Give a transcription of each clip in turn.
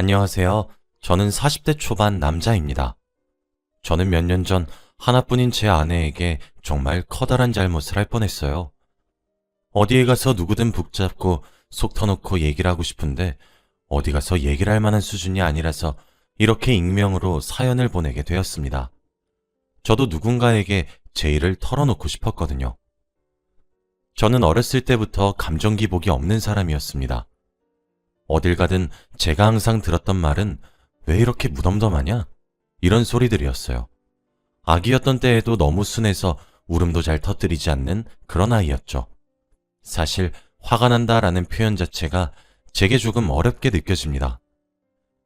안녕하세요. 저는 40대 초반 남자입니다. 저는 몇 년 전 하나뿐인 제 아내에게 정말 커다란 잘못을 할 뻔했어요. 어디에 가서 누구든 붙잡고 속 터놓고 얘기를 하고 싶은데 어디 가서 얘기를 할 만한 수준이 아니라서 이렇게 익명으로 사연을 보내게 되었습니다. 저도 누군가에게 제 일을 털어놓고 싶었거든요. 저는 어렸을 때부터 감정 기복이 없는 사람이었습니다. 어딜 가든 제가 항상 들었던 말은 왜 이렇게 무덤덤하냐? 이런 소리들이었어요. 아기였던 때에도 너무 순해서 울음도 잘 터뜨리지 않는 그런 아이였죠. 사실 화가 난다라는 표현 자체가 제게 조금 어렵게 느껴집니다.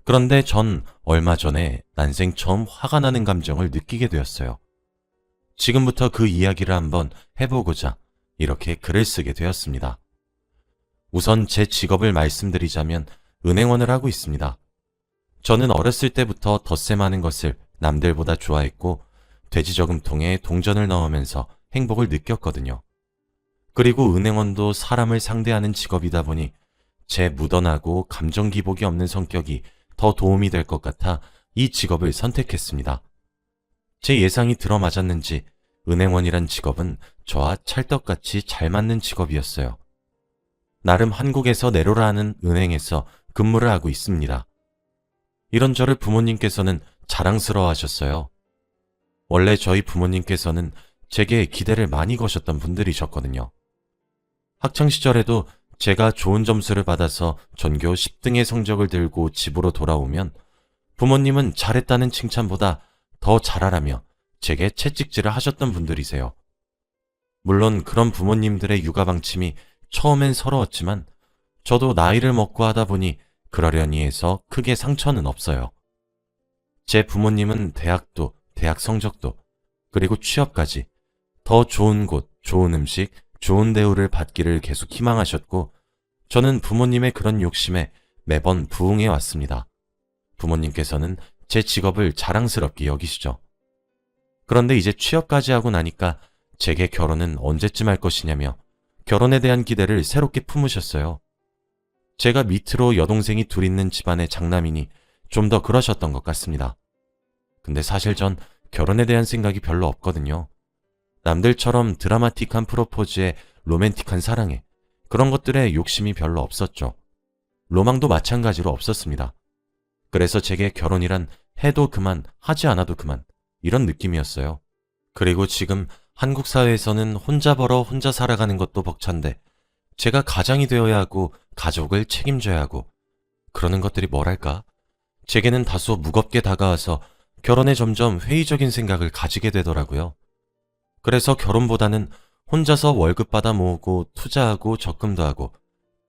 그런데 전 얼마 전에 난생 처음 화가 나는 감정을 느끼게 되었어요. 지금부터 그 이야기를 한번 해보고자 이렇게 글을 쓰게 되었습니다. 우선 제 직업을 말씀드리자면 은행원을 하고 있습니다. 저는 어렸을 때부터 덧셈 하는 것을 남들보다 좋아했고 돼지 저금통에 동전을 넣으면서 행복을 느꼈거든요. 그리고 은행원도 사람을 상대하는 직업이다 보니 제 묻어나고 감정 기복이 없는 성격이 더 도움이 될 것 같아 이 직업을 선택했습니다. 제 예상이 들어맞았는지 은행원이란 직업은 저와 찰떡같이 잘 맞는 직업이었어요. 나름 한국에서 내로라 하는 은행에서 근무를 하고 있습니다. 이런 저를 부모님께서는 자랑스러워 하셨어요. 원래 저희 부모님께서는 제게 기대를 많이 거셨던 분들이셨거든요. 학창시절에도 제가 좋은 점수를 받아서 전교 10등의 성적을 들고 집으로 돌아오면 부모님은 잘했다는 칭찬보다 더 잘하라며 제게 채찍질을 하셨던 분들이세요. 물론 그런 부모님들의 육아 방침이 처음엔 서러웠지만 저도 나이를 먹고 하다 보니 그러려니 해서 크게 상처는 없어요. 제 부모님은 대학도, 대학 성적도, 그리고 취업까지 더 좋은 곳, 좋은 음식, 좋은 대우를 받기를 계속 희망하셨고 저는 부모님의 그런 욕심에 매번 부응해 왔습니다. 부모님께서는 제 직업을 자랑스럽게 여기시죠. 그런데 이제 취업까지 하고 나니까 제게 결혼은 언제쯤 할 것이냐며 결혼에 대한 기대를 새롭게 품으셨어요. 제가 밑으로 여동생이 둘 있는 집안의 장남이니 좀 더 그러셨던 것 같습니다. 근데 사실 전 결혼에 대한 생각이 별로 없거든요. 남들처럼 드라마틱한 프로포즈에 로맨틱한 사랑에 그런 것들에 욕심이 별로 없었죠. 로망도 마찬가지로 없었습니다. 그래서 제게 결혼이란 해도 그만, 하지 않아도 그만 이런 느낌이었어요. 그리고 지금 한국 사회에서는 혼자 벌어 혼자 살아가는 것도 벅찬데 제가 가장이 되어야 하고 가족을 책임져야 하고 그러는 것들이 뭐랄까? 제게는 다소 무겁게 다가와서 결혼에 점점 회의적인 생각을 가지게 되더라고요. 그래서 결혼보다는 혼자서 월급 받아 모으고 투자하고 적금도 하고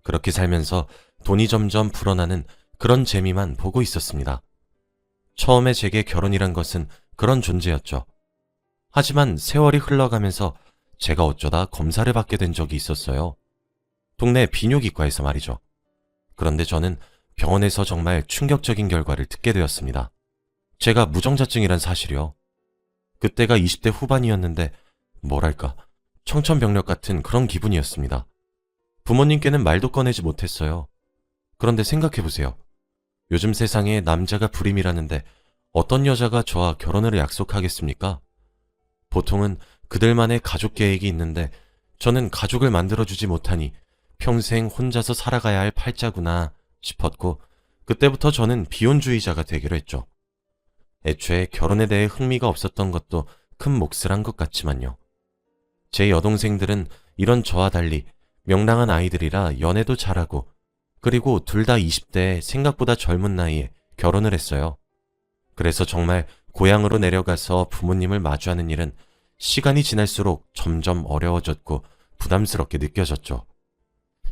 그렇게 살면서 돈이 점점 불어나는 그런 재미만 보고 있었습니다. 처음에 제게 결혼이란 것은 그런 존재였죠. 하지만 세월이 흘러가면서 제가 어쩌다 검사를 받게 된 적이 있었어요. 동네 비뇨기과에서 말이죠. 그런데 저는 병원에서 정말 충격적인 결과를 듣게 되었습니다. 제가 무정자증이란 사실이요. 그때가 20대 후반이었는데 뭐랄까 청천벽력 같은 그런 기분이었습니다. 부모님께는 말도 꺼내지 못했어요. 그런데 생각해보세요. 요즘 세상에 남자가 불임이라는데 어떤 여자가 저와 결혼을 약속하겠습니까? 보통은 그들만의 가족 계획이 있는데 저는 가족을 만들어주지 못하니 평생 혼자서 살아가야 할 팔자구나 싶었고 그때부터 저는 비혼주의자가 되기로 했죠. 애초에 결혼에 대해 흥미가 없었던 것도 큰 몫을 한 것 같지만요. 제 여동생들은 이런 저와 달리 명랑한 아이들이라 연애도 잘하고 그리고 둘 다 20대에 생각보다 젊은 나이에 결혼을 했어요. 그래서 정말 고향으로 내려가서 부모님을 마주하는 일은 시간이 지날수록 점점 어려워졌고 부담스럽게 느껴졌죠.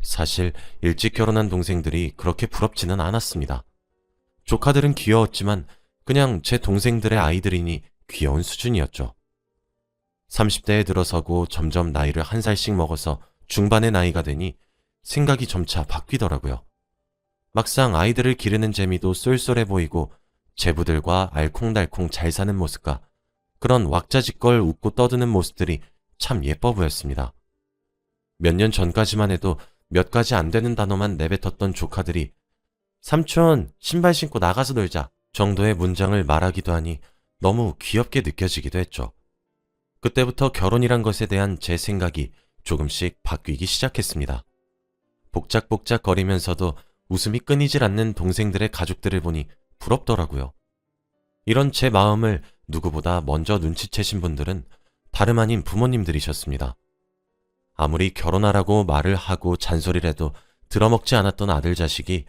사실 일찍 결혼한 동생들이 그렇게 부럽지는 않았습니다. 조카들은 귀여웠지만 그냥 제 동생들의 아이들이니 귀여운 수준이었죠. 30대에 들어서고 점점 나이를 한 살씩 먹어서 중반의 나이가 되니 생각이 점차 바뀌더라고요. 막상 아이들을 기르는 재미도 쏠쏠해 보이고 제부들과 알콩달콩 잘 사는 모습과 그런 왁자지껄 웃고 떠드는 모습들이 참 예뻐 보였습니다. 몇 년 전까지만 해도 몇 가지 안 되는 단어만 내뱉었던 조카들이 삼촌, 신발 신고 나가서 놀자 정도의 문장을 말하기도 하니 너무 귀엽게 느껴지기도 했죠. 그때부터 결혼이란 것에 대한 제 생각이 조금씩 바뀌기 시작했습니다. 복작복작 거리면서도 웃음이 끊이질 않는 동생들의 가족들을 보니 부럽더라고요. 이런 제 마음을 누구보다 먼저 눈치채신 분들은 다름 아닌 부모님들이셨습니다. 아무리 결혼하라고 말을 하고 잔소리를 해도 들어먹지 않았던 아들 자식이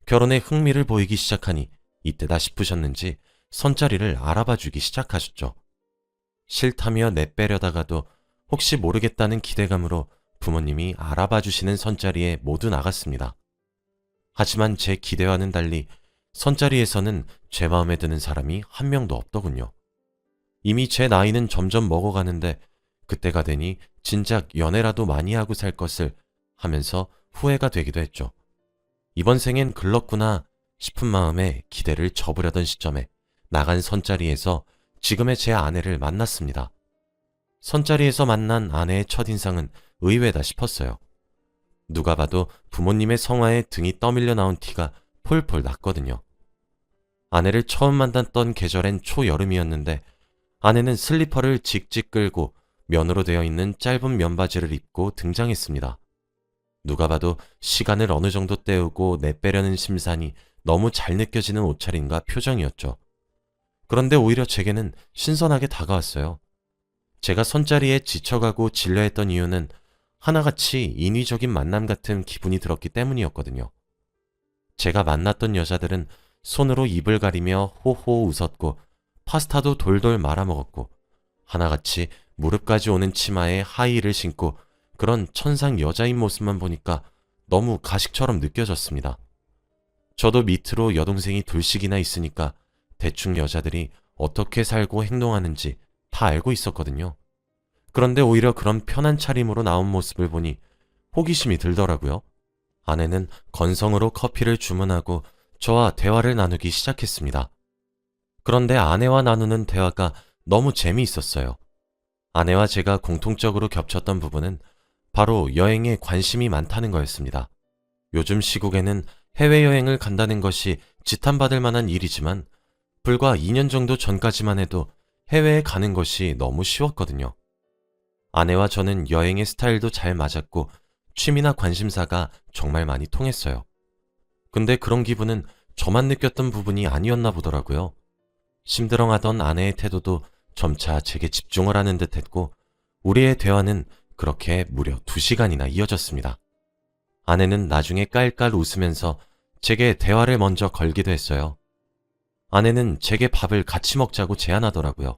결혼에 흥미를 보이기 시작하니 이때다 싶으셨는지 선자리를 알아봐 주기 시작하셨죠. 싫다며 내빼려다가도 혹시 모르겠다는 기대감으로 부모님이 알아봐 주시는 선자리에 모두 나갔습니다. 하지만 제 기대와는 달리 선자리에서는 제 마음에 드는 사람이 한 명도 없더군요. 이미 제 나이는 점점 먹어가는데 그때가 되니 진작 연애라도 많이 하고 살 것을 하면서 후회가 되기도 했죠. 이번 생엔 글렀구나 싶은 마음에 기대를 접으려던 시점에 나간 선자리에서 지금의 제 아내를 만났습니다. 선자리에서 만난 아내의 첫인상은 의외다 싶었어요. 누가 봐도 부모님의 성화에 등이 떠밀려 나온 티가 폴폴 났거든요. 아내를 처음 만났던 계절엔 초여름이었는데 아내는 슬리퍼를 직직 끌고 면으로 되어 있는 짧은 면바지를 입고 등장했습니다. 누가 봐도 시간을 어느 정도 때우고 내빼려는 심산이 너무 잘 느껴지는 옷차림과 표정이었죠. 그런데 오히려 제게는 신선하게 다가왔어요. 제가 선자리에 지쳐가고 질려했던 이유는 하나같이 인위적인 만남 같은 기분이 들었기 때문이었거든요. 제가 만났던 여자들은 손으로 입을 가리며 호호 웃었고 파스타도 돌돌 말아먹었고 하나같이 무릎까지 오는 치마에 하이힐을 신고 그런 천상 여자인 모습만 보니까 너무 가식처럼 느껴졌습니다. 저도 밑으로 여동생이 둘씩이나 있으니까 대충 여자들이 어떻게 살고 행동하는지 다 알고 있었거든요. 그런데 오히려 그런 편한 차림으로 나온 모습을 보니 호기심이 들더라고요. 아내는 건성으로 커피를 주문하고 저와 대화를 나누기 시작했습니다. 그런데 아내와 나누는 대화가 너무 재미있었어요. 아내와 제가 공통적으로 겹쳤던 부분은 바로 여행에 관심이 많다는 거였습니다. 요즘 시국에는 해외여행을 간다는 것이 지탄받을 만한 일이지만 불과 2년 정도 전까지만 해도 해외에 가는 것이 너무 쉬웠거든요. 아내와 저는 여행의 스타일도 잘 맞았고 취미나 관심사가 정말 많이 통했어요. 근데 그런 기분은 저만 느꼈던 부분이 아니었나 보더라고요. 심드렁하던 아내의 태도도 점차 제게 집중을 하는 듯 했고 우리의 대화는 그렇게 무려 2시간이나 이어졌습니다. 아내는 나중에 깔깔 웃으면서 제게 대화를 먼저 걸기도 했어요. 아내는 제게 밥을 같이 먹자고 제안하더라고요.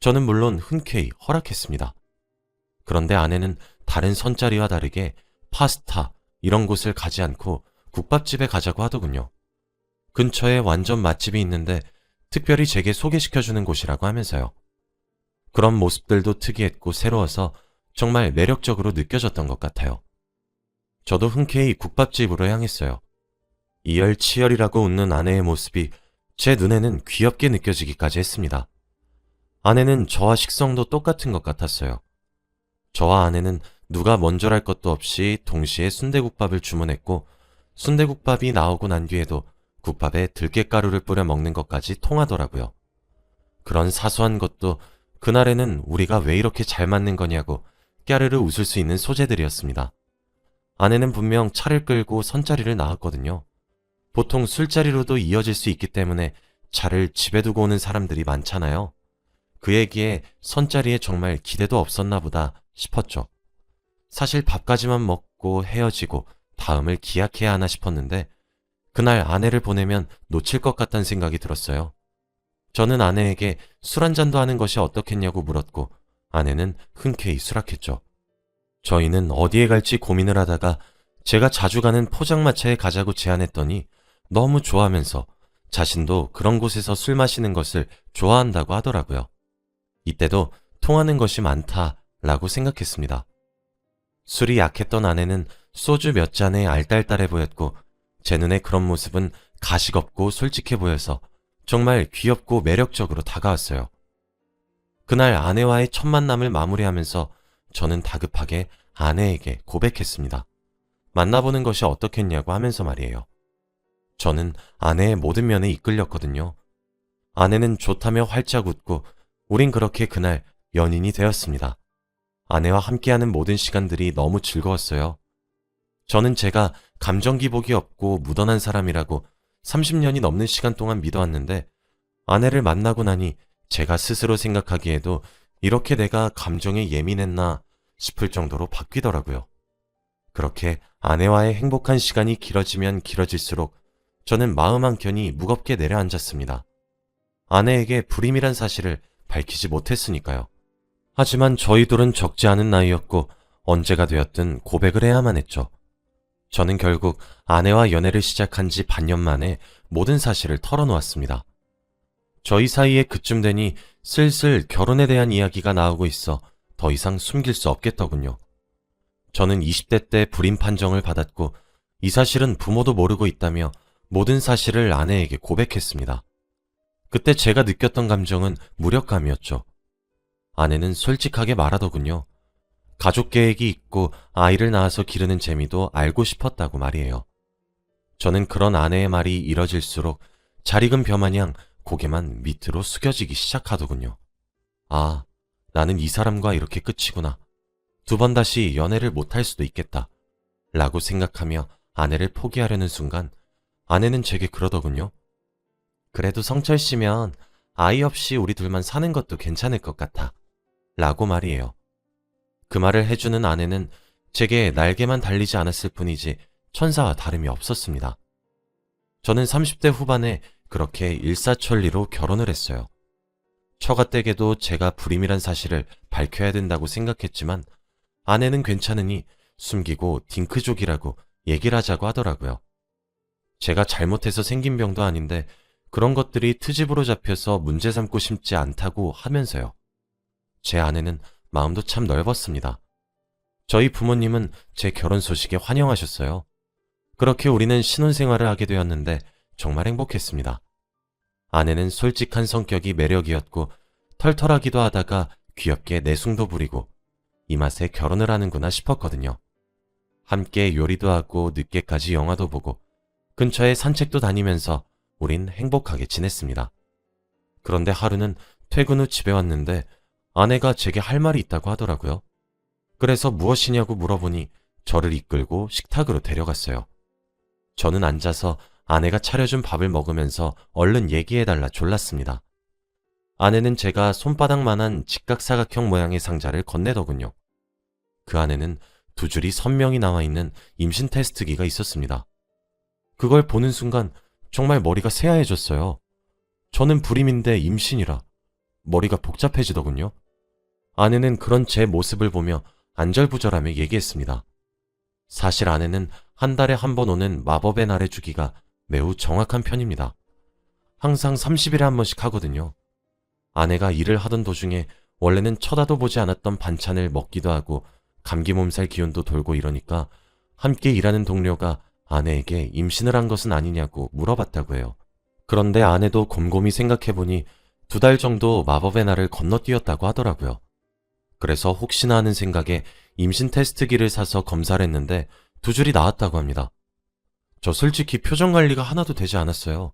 저는 물론 흔쾌히 허락했습니다. 그런데 아내는 다른 선자리와 다르게 파스타 이런 곳을 가지 않고 국밥집에 가자고 하더군요. 근처에 완전 맛집이 있는데 특별히 제게 소개시켜주는 곳이라고 하면서요. 그런 모습들도 특이했고 새로워서 정말 매력적으로 느껴졌던 것 같아요. 저도 흔쾌히 국밥집으로 향했어요. 이열치열이라고 웃는 아내의 모습이 제 눈에는 귀엽게 느껴지기까지 했습니다. 아내는 저와 식성도 똑같은 것 같았어요. 저와 아내는 누가 먼저랄 것도 없이 동시에 순대국밥을 주문했고 순대국밥이 나오고 난 뒤에도 국밥에 들깨가루를 뿌려 먹는 것까지 통하더라고요. 그런 사소한 것도 그날에는 우리가 왜 이렇게 잘 맞는 거냐고 깨르르 웃을 수 있는 소재들이었습니다. 아내는 분명 차를 끌고 선자리를 나왔거든요. 보통 술자리로도 이어질 수 있기 때문에 차를 집에 두고 오는 사람들이 많잖아요. 그에게 선자리에 정말 기대도 없었나 보다 싶었죠. 사실 밥까지만 먹고 헤어지고 다음을 기약해야 하나 싶었는데 그날 아내를 보내면 놓칠 것 같다는 생각이 들었어요. 저는 아내에게 술 한 잔도 하는 것이 어떻겠냐고 물었고 아내는 흔쾌히 수락했죠. 저희는 어디에 갈지 고민을 하다가 제가 자주 가는 포장마차에 가자고 제안했더니 너무 좋아하면서 자신도 그런 곳에서 술 마시는 것을 좋아한다고 하더라고요. 이때도 통하는 것이 많다라고 생각했습니다. 술이 약했던 아내는 소주 몇 잔에 알딸딸해 보였고 제 눈에 그런 모습은 가식 없고 솔직해 보여서 정말 귀엽고 매력적으로 다가왔어요. 그날 아내와의 첫 만남을 마무리하면서 저는 다급하게 아내에게 고백했습니다. 만나보는 것이 어떻겠냐고 하면서 말이에요. 저는 아내의 모든 면에 이끌렸거든요. 아내는 좋다며 활짝 웃고 우린 그렇게 그날 연인이 되었습니다. 아내와 함께하는 모든 시간들이 너무 즐거웠어요. 저는 제가 감정 기복이 없고 무던한 사람이라고 30년이 넘는 시간 동안 믿어왔는데 아내를 만나고 나니 제가 스스로 생각하기에도 이렇게 내가 감정에 예민했나 싶을 정도로 바뀌더라고요. 그렇게 아내와의 행복한 시간이 길어지면 길어질수록 저는 마음 한켠이 무겁게 내려앉았습니다. 아내에게 불임이란 사실을 밝히지 못했으니까요. 하지만 저희 둘은 적지 않은 나이였고 언제가 되었든 고백을 해야만 했죠. 저는 결국 아내와 연애를 시작한 지 반년 만에 모든 사실을 털어놓았습니다. 저희 사이에 그쯤 되니 슬슬 결혼에 대한 이야기가 나오고 있어 더 이상 숨길 수 없겠더군요. 저는 20대 때 불임 판정을 받았고 이 사실은 부모도 모르고 있다며 모든 사실을 아내에게 고백했습니다. 그때 제가 느꼈던 감정은 무력감이었죠. 아내는 솔직하게 말하더군요. 가족 계획이 있고 아이를 낳아서 기르는 재미도 알고 싶었다고 말이에요. 저는 그런 아내의 말이 이뤄질수록 잘 익은 벼마냥 고개만 밑으로 숙여지기 시작하더군요. 아, 나는 이 사람과 이렇게 끝이구나. 두 번 다시 연애를 못할 수도 있겠다. 라고 생각하며 아내를 포기하려는 순간 아내는 제게 그러더군요. 그래도 성철 씨면 아이 없이 우리 둘만 사는 것도 괜찮을 것 같아. 라고 말이에요. 그 말을 해주는 아내는 제게 날개만 달리지 않았을 뿐이지 천사와 다름이 없었습니다. 저는 30대 후반에 그렇게 일사천리로 결혼을 했어요. 처가댁에도 제가 불임이란 사실을 밝혀야 된다고 생각했지만 아내는 괜찮으니 숨기고 딩크족이라고 얘기를 하자고 하더라고요. 제가 잘못해서 생긴 병도 아닌데 그런 것들이 트집으로 잡혀서 문제 삼고 싶지 않다고 하면서요. 제 아내는 마음도 참 넓었습니다. 저희 부모님은 제 결혼 소식에 환영하셨어요. 그렇게 우리는 신혼생활을 하게 되었는데 정말 행복했습니다. 아내는 솔직한 성격이 매력이었고 털털하기도 하다가 귀엽게 내숭도 부리고 이 맛에 결혼을 하는구나 싶었거든요. 함께 요리도 하고 늦게까지 영화도 보고 근처에 산책도 다니면서 우린 행복하게 지냈습니다. 그런데 하루는 퇴근 후 집에 왔는데 아내가 제게 할 말이 있다고 하더라고요. 그래서 무엇이냐고 물어보니 저를 이끌고 식탁으로 데려갔어요. 저는 앉아서 아내가 차려준 밥을 먹으면서 얼른 얘기해달라 졸랐습니다. 아내는 제가 손바닥만한 직각사각형 모양의 상자를 건네더군요. 그 안에는 두 줄이 선명히 나와 있는 임신 테스트기가 있었습니다. 그걸 보는 순간 정말 머리가 새하얘졌어요. 저는 불임인데 임신이라 머리가 복잡해지더군요. 아내는 그런 제 모습을 보며 안절부절하며 얘기했습니다. 사실 아내는 한 달에 한 번 오는 마법의 날의 주기가 매우 정확한 편입니다. 항상 30일에 한 번씩 하거든요. 아내가 일을 하던 도중에 원래는 쳐다도 보지 않았던 반찬을 먹기도 하고 감기 몸살 기운도 돌고 이러니까 함께 일하는 동료가 아내에게 임신을 한 것은 아니냐고 물어봤다고 해요. 그런데 아내도 곰곰이 생각해보니 2달 정도 마법의 날을 건너뛰었다고 하더라고요. 그래서 혹시나 하는 생각에 임신 테스트기를 사서 검사를 했는데 2줄이 나왔다고 합니다. 저 솔직히 표정 관리가 하나도 되지 않았어요.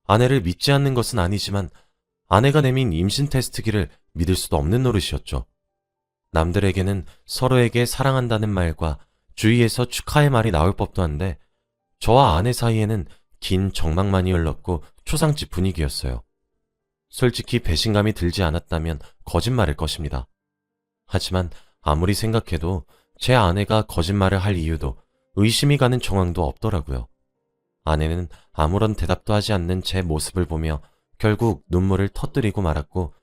아내를 믿지 않는 것은 아니지만 아내가 내민 임신 테스트기를 믿을 수도 없는 노릇이었죠. 남들에게는 서로에게 사랑한다는 말과 주위에서 축하의 말이 나올 법도 한데 저와 아내 사이에는 긴 정막만이 흘렀고 초상집 분위기였어요. 솔직히 배신감이 들지 않았다면 거짓말일 것입니다. 하지만 아무리 생각해도 제 아내가 거짓말을 할 이유도 의심이 가는 정황도 없더라고요. 아내는 아무런 대답도 하지 않는 제 모습을 보며 결국 눈물을 터뜨리고 말았고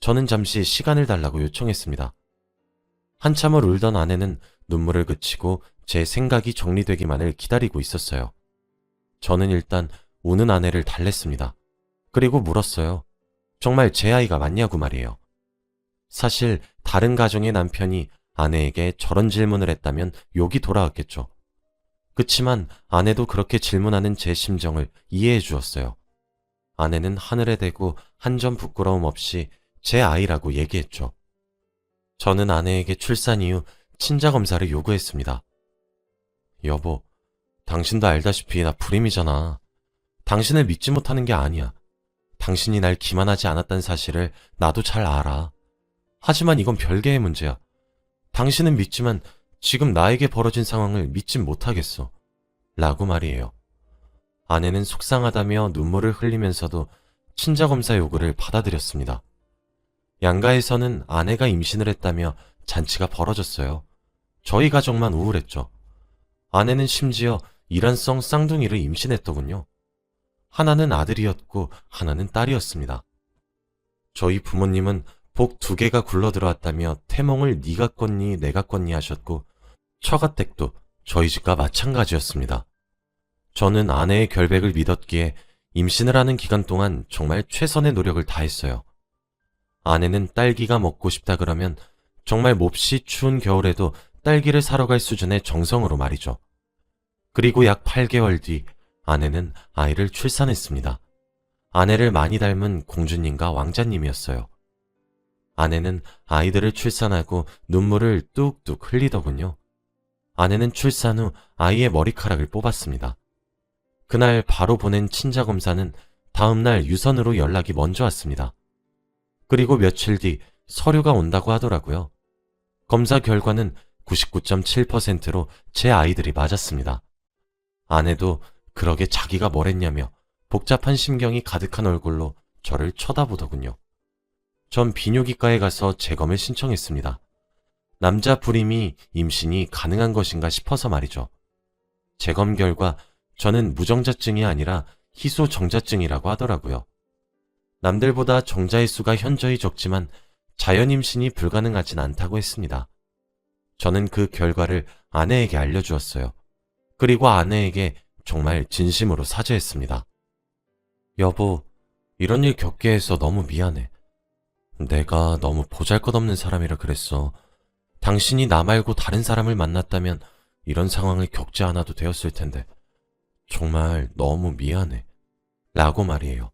저는 잠시 시간을 달라고 요청했습니다. 한참을 울던 아내는 눈물을 그치고 제 생각이 정리되기만을 기다리고 있었어요. 저는 일단 우는 아내를 달랬습니다. 그리고 물었어요. 정말 제 아이가 맞냐고 말이에요. 사실 다른 가정의 남편이 아내에게 저런 질문을 했다면 욕이 돌아왔겠죠. 그치만 아내도 그렇게 질문하는 제 심정을 이해해 주었어요. 아내는 하늘에 대고 한 점 부끄러움 없이 제 아이라고 얘기했죠. 저는 아내에게 출산 이후 친자 검사를 요구했습니다. 여보, 당신도 알다시피 나 불임이잖아. 당신을 믿지 못하는 게 아니야. 당신이 날 기만하지 않았다는 사실을 나도 잘 알아. 하지만 이건 별개의 문제야. 당신은 믿지만 지금 나에게 벌어진 상황을 믿진 못하겠어. 라고 말이에요. 아내는 속상하다며 눈물을 흘리면서도 친자검사 요구를 받아들였습니다. 양가에서는 아내가 임신을 했다며 잔치가 벌어졌어요. 저희 가족만 우울했죠. 아내는 심지어 일란성 쌍둥이를 임신했더군요. 하나는 아들이었고 하나는 딸이었습니다. 저희 부모님은 복 2개가 굴러들어왔다며 태몽을 네가 꿨니 내가 꿨니 하셨고 처가댁도 저희 집과 마찬가지였습니다. 저는 아내의 결백을 믿었기에 임신을 하는 기간 동안 정말 최선의 노력을 다했어요. 아내는 딸기가 먹고 싶다 그러면 정말 몹시 추운 겨울에도 딸기를 사러 갈 수준의 정성으로 말이죠. 그리고 약 8개월 뒤 아내는 아이를 출산했습니다. 아내를 많이 닮은 공주님과 왕자님이었어요. 아내는 아이들을 출산하고 눈물을 뚝뚝 흘리더군요. 아내는 출산 후 아이의 머리카락을 뽑았습니다. 그날 바로 보낸 친자검사는 다음날 유선으로 연락이 먼저 왔습니다. 그리고 며칠 뒤 서류가 온다고 하더라고요. 검사 결과는 99.7%로 제 아이들이 맞았습니다. 아내도 그러게 자기가 뭘 했냐며 복잡한 심경이 가득한 얼굴로 저를 쳐다보더군요. 전 비뇨기과에 가서 재검을 신청했습니다. 남자 불임이 임신이 가능한 것인가 싶어서 말이죠. 재검 결과 저는 무정자증이 아니라 희소정자증이라고 하더라고요. 남들보다 정자의 수가 현저히 적지만 자연 임신이 불가능하진 않다고 했습니다. 저는 그 결과를 아내에게 알려주었어요. 그리고 아내에게 정말 진심으로 사죄했습니다. 여보, 이런 일 겪게 해서 너무 미안해. 내가 너무 보잘것없는 사람이라 그랬어. 당신이 나 말고 다른 사람을 만났다면 이런 상황을 겪지 않아도 되었을 텐데 정말 너무 미안해. 라고 말이에요.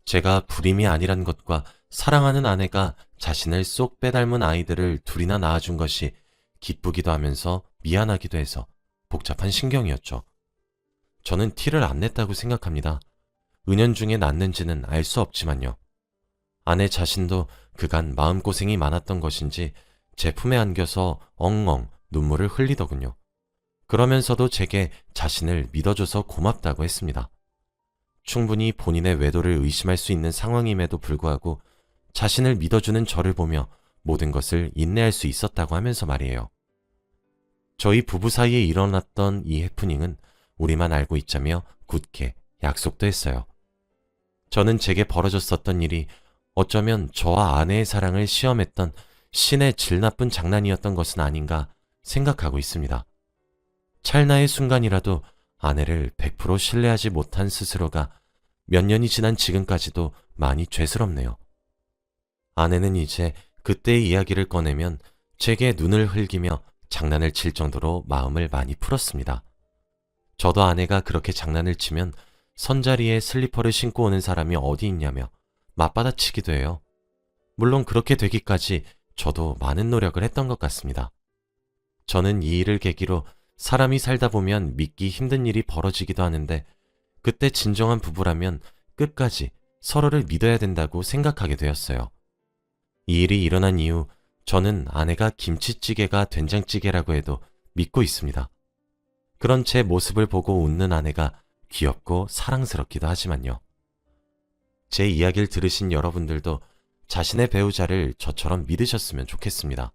제가 불임이 아니란 것과 사랑하는 아내가 자신을 쏙 빼닮은 아이들을 둘이나 낳아준 것이 기쁘기도 하면서 미안하기도 해서 복잡한 신경이었죠. 저는 티를 안 냈다고 생각합니다. 은연중에 낳는지는 알 수 없지만요. 아내 자신도 그간 마음고생이 많았던 것인지 제 품에 안겨서 엉엉 눈물을 흘리더군요. 그러면서도 제게 자신을 믿어줘서 고맙다고 했습니다. 충분히 본인의 외도를 의심할 수 있는 상황임에도 불구하고 자신을 믿어주는 저를 보며 모든 것을 인내할 수 있었다고 하면서 말이에요. 저희 부부 사이에 일어났던 이 해프닝은 우리만 알고 있자며 굳게 약속도 했어요. 저는 제게 벌어졌었던 일이 어쩌면 저와 아내의 사랑을 시험했던 신의 질 나쁜 장난이었던 것은 아닌가 생각하고 있습니다. 찰나의 순간이라도 아내를 100% 신뢰하지 못한 스스로가 몇 년이 지난 지금까지도 많이 죄스럽네요. 아내는 이제 그때의 이야기를 꺼내면 제게 눈을 흘기며 장난을 칠 정도로 마음을 많이 풀었습니다. 저도 아내가 그렇게 장난을 치면 선자리에 슬리퍼를 신고 오는 사람이 어디 있냐며 맞받아치기도 해요. 물론 그렇게 되기까지 저도 많은 노력을 했던 것 같습니다. 저는 이 일을 계기로 사람이 살다 보면 믿기 힘든 일이 벌어지기도 하는데 그때 진정한 부부라면 끝까지 서로를 믿어야 된다고 생각하게 되었어요. 이 일이 일어난 이후 저는 아내가 김치찌개가 된장찌개라고 해도 믿고 있습니다. 그런 제 모습을 보고 웃는 아내가 귀엽고 사랑스럽기도 하지만요. 제 이야기를 들으신 여러분들도 자신의 배우자를 저처럼 믿으셨으면 좋겠습니다.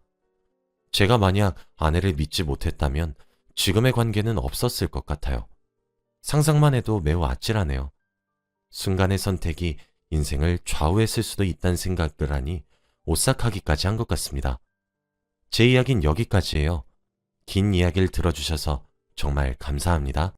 제가 만약 아내를 믿지 못했다면 지금의 관계는 없었을 것 같아요. 상상만 해도 매우 아찔하네요. 순간의 선택이 인생을 좌우했을 수도 있다는 생각을 하니 오싹하기까지 한 것 같습니다. 제 이야기는 여기까지예요. 긴 이야기를 들어주셔서 정말 감사합니다.